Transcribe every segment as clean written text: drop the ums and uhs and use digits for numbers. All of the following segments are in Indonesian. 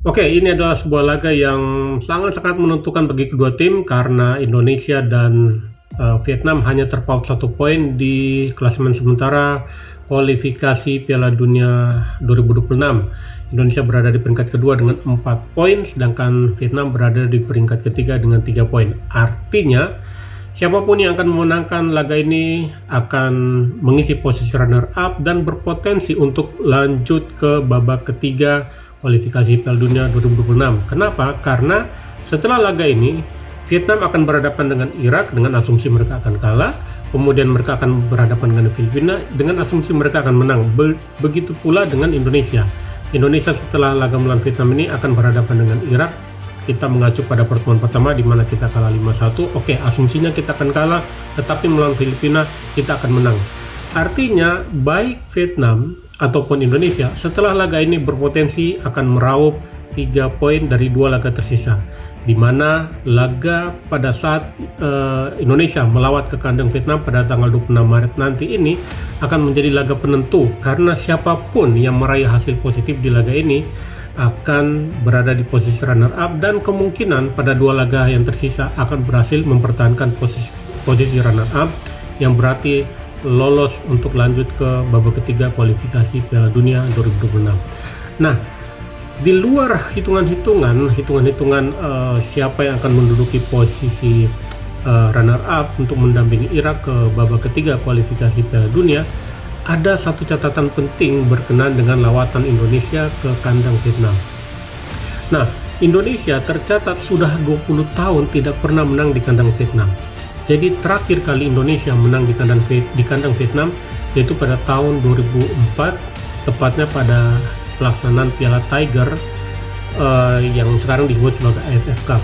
Oke, ini adalah sebuah laga yang sangat-sangat menentukan bagi kedua tim karena Indonesia dan Vietnam hanya terpaut 1 poin di klasemen sementara kualifikasi Piala Dunia 2026. Indonesia berada di peringkat kedua dengan 4 poin, sedangkan Vietnam berada di peringkat ketiga dengan 3 poin. Artinya, siapapun yang akan memenangkan laga ini akan mengisi posisi runner-up dan berpotensi untuk lanjut ke babak ketiga kualifikasi Piala Dunia 2026. Kenapa? Karena setelah laga ini Vietnam akan berhadapan dengan Irak dengan asumsi mereka akan kalah, kemudian mereka akan berhadapan dengan Filipina dengan asumsi mereka akan menang. Begitu pula dengan Indonesia. Indonesia setelah laga melawan Vietnam ini akan berhadapan dengan Irak. Kita mengacu pada pertemuan pertama di mana kita kalah 5-1. Oke, asumsinya kita akan kalah, tetapi melawan Filipina kita akan menang. Artinya baik Vietnam ataupun Indonesia setelah laga ini berpotensi akan meraup 3 poin dari 2 laga tersisa, di mana laga pada saat Indonesia melawat ke kandang Vietnam pada tanggal 26 Maret nanti ini akan menjadi laga penentu, karena siapapun yang meraih hasil positif di laga ini akan berada di posisi runner up dan kemungkinan pada 2 laga yang tersisa akan berhasil mempertahankan posisi runner up, yang berarti lolos untuk lanjut ke babak ketiga kualifikasi Piala Dunia 2026. Nah, di luar hitungan-hitungan siapa yang akan menduduki posisi runner up untuk mendampingi Irak ke babak ketiga kualifikasi Piala Dunia, ada satu catatan penting berkenaan dengan lawatan Indonesia ke kandang Vietnam. Nah, Indonesia tercatat sudah 20 tahun tidak pernah menang di kandang Vietnam. Jadi terakhir kali Indonesia menang di kandang Vietnam yaitu pada tahun 2004, tepatnya pada pelaksanaan Piala Tiger yang sekarang disebut sebagai AFF Cup.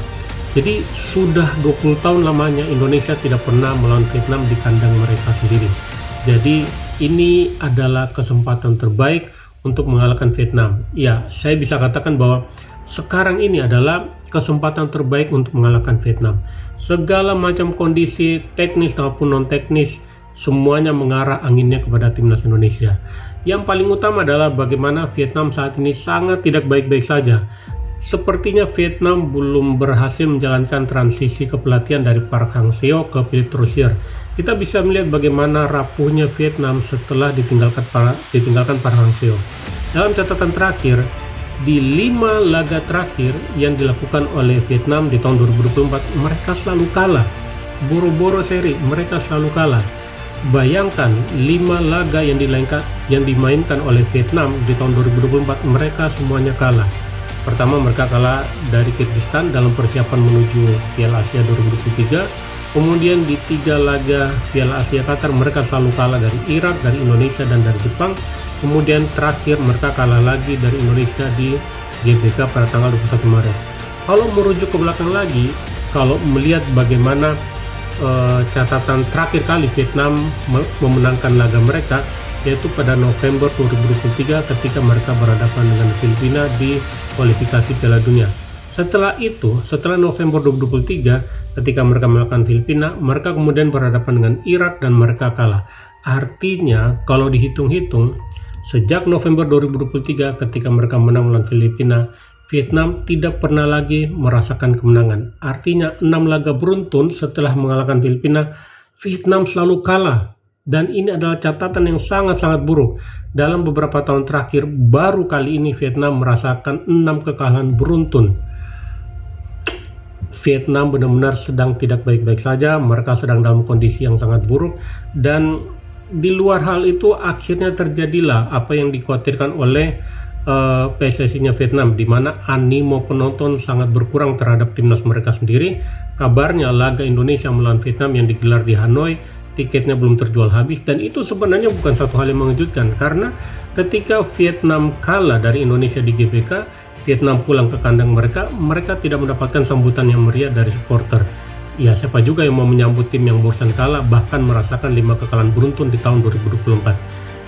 Jadi sudah 20 tahun lamanya Indonesia tidak pernah melawan Vietnam di kandang mereka sendiri. Jadi ini adalah kesempatan terbaik untuk mengalahkan Vietnam. Ya, saya bisa katakan bahwa sekarang ini adalah kesempatan terbaik untuk mengalahkan Vietnam. Segala macam kondisi teknis maupun non teknis semuanya mengarah anginnya kepada timnas Indonesia. Yang paling utama adalah bagaimana Vietnam saat ini sangat tidak baik-baik saja. Sepertinya Vietnam belum berhasil menjalankan transisi kepelatihan dari Park Hang-seo ke Philippe Troussier. Kita bisa melihat bagaimana rapuhnya Vietnam setelah ditinggalkan Park Hang-seo. Dalam catatan terakhir, di 5 laga terakhir yang dilakukan oleh Vietnam di tahun 2024, mereka selalu kalah. Boro-boro seri, mereka selalu kalah. Bayangkan 5 laga yang dimainkan oleh Vietnam di tahun 2024, mereka semuanya kalah. Pertama, mereka kalah dari Kyrgyzstan dalam persiapan menuju Piala Asia 2023. Kemudian di 3 laga Piala Asia Qatar mereka selalu kalah dari Irak, dari Indonesia, dan dari Jepang. Kemudian terakhir mereka kalah lagi dari Indonesia di GBK pada tanggal 21 Maret. Kalau merujuk ke belakang lagi, kalau melihat bagaimana catatan terakhir kali Vietnam memenangkan laga mereka, yaitu pada November 2023 ketika mereka berhadapan dengan Filipina di kualifikasi Piala Dunia. Setelah itu, setelah November 2023 ketika mereka melakukan Filipina, mereka kemudian berhadapan dengan Irak dan mereka kalah. Artinya kalau dihitung-hitung, sejak November 2023 ketika mereka menang melawan Filipina, Vietnam tidak pernah lagi merasakan kemenangan. Artinya 6 laga beruntun setelah mengalahkan Filipina, Vietnam selalu kalah. Dan ini adalah catatan yang sangat-sangat buruk. Dalam beberapa tahun terakhir, baru kali ini Vietnam merasakan 6 kekalahan beruntun. Vietnam benar-benar sedang tidak baik-baik saja, mereka sedang dalam kondisi yang sangat buruk, dan di luar hal itu akhirnya terjadilah apa yang dikhawatirkan oleh PSSI-nya Vietnam, di mana animo penonton sangat berkurang terhadap timnas mereka sendiri. Kabarnya laga Indonesia melawan Vietnam yang digelar di Hanoi, tiketnya belum terjual habis, dan itu sebenarnya bukan satu hal yang mengejutkan, karena ketika Vietnam kalah dari Indonesia di GBK, Vietnam pulang ke kandang mereka tidak mendapatkan sambutan yang meriah dari supporter. Ya, siapa juga yang mau menyambut tim yang barusan kalah, bahkan merasakan 5 kekalahan beruntun di tahun 2024.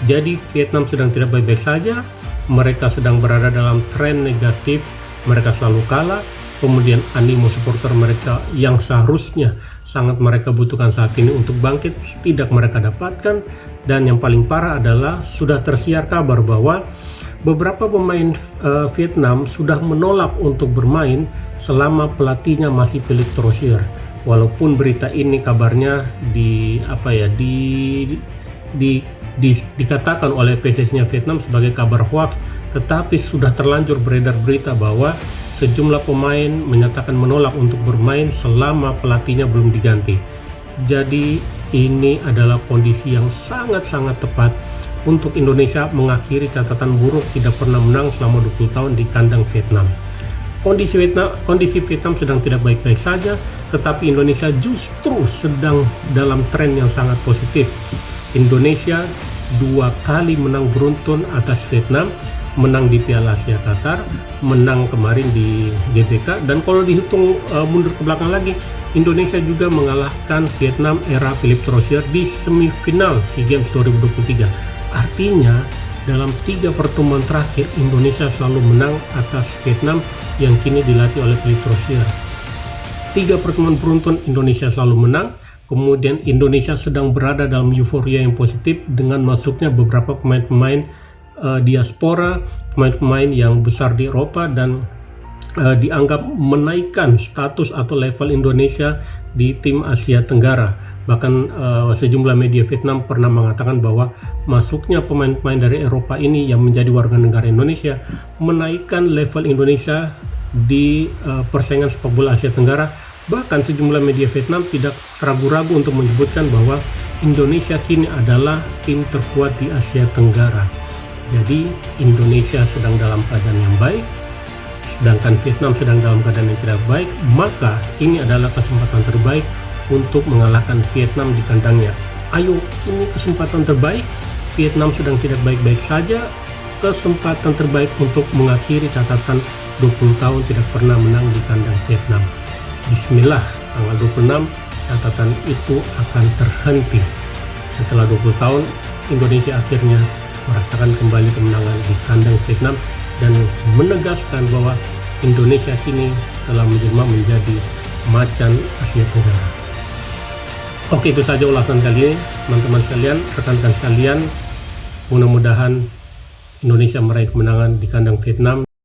Jadi Vietnam sedang tidak baik-baik saja, mereka sedang berada dalam tren negatif, mereka selalu kalah, kemudian animo supporter mereka yang seharusnya sangat mereka butuhkan saat ini untuk bangkit tidak mereka dapatkan. Dan yang paling parah adalah sudah tersiar kabar bahwa Beberapa pemain Vietnam sudah menolak untuk bermain selama pelatihnya masih Philippe Troussier. Walaupun berita ini kabarnya dikatakan oleh PSSI-nya Vietnam sebagai kabar hoax, tetapi sudah terlanjur beredar berita bahwa sejumlah pemain menyatakan menolak untuk bermain selama pelatihnya belum diganti. Jadi ini adalah kondisi yang sangat-sangat tepat untuk Indonesia mengakhiri catatan buruk tidak pernah menang selama 20 tahun di kandang Vietnam. Kondisi Vietnam sedang tidak baik-baik saja, tetapi Indonesia justru sedang dalam tren yang sangat positif. Indonesia 2 kali menang beruntun atas Vietnam, menang di Piala Asia Qatar, menang kemarin di GBK, dan kalau dihitung mundur ke belakang lagi, Indonesia juga mengalahkan Vietnam era Philippe Troussier di semifinal SEA Games 2023. Artinya dalam 3 pertemuan terakhir Indonesia selalu menang atas Vietnam yang kini dilatih oleh Philippe Troussier. 3 pertemuan beruntun Indonesia selalu menang. Kemudian Indonesia sedang berada dalam euforia yang positif dengan masuknya beberapa pemain-pemain diaspora, pemain-pemain yang besar di Eropa, dan dianggap menaikkan status atau level Indonesia di tim Asia Tenggara. Bahkan sejumlah media Vietnam pernah mengatakan bahwa masuknya pemain-pemain dari Eropa ini yang menjadi warga negara Indonesia menaikkan level Indonesia di persaingan sepak bola Asia Tenggara. Bahkan sejumlah media Vietnam tidak ragu-ragu untuk menyebutkan bahwa Indonesia kini adalah tim terkuat di Asia Tenggara. Jadi Indonesia sedang dalam keadaan yang baik, sedangkan Vietnam sedang dalam keadaan yang tidak baik. Maka ini adalah kesempatan terbaik untuk mengalahkan Vietnam di kandangnya. Ayo, ini kesempatan terbaik. Vietnam sedang tidak baik-baik saja. Kesempatan terbaik untuk mengakhiri catatan 20 tahun tidak pernah menang di kandang Vietnam. Bismillah, tanggal 26 catatan itu akan terhenti. Setelah 20 tahun, Indonesia akhirnya merasakan kembali kemenangan di kandang Vietnam dan menegaskan bahwa Indonesia kini telah menjelma menjadi macan Asia Tenggara. Oke, itu saja ulasan kali ini, teman-teman sekalian, rekan-rekan sekalian. Mudah-mudahan Indonesia meraih kemenangan di kandang Vietnam